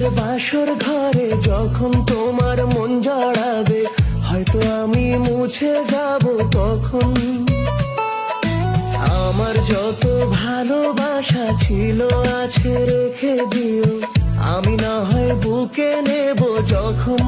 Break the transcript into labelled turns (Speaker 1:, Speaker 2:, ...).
Speaker 1: কাচের বাসর ঘরে যখন তোমার মন জড়াবে, হয়তো আমি মুছে যাব তখন। আমার যত ভালোবাসা ছিল আছে রেখে দিও, আমি না হয় বুকে নেব যখন।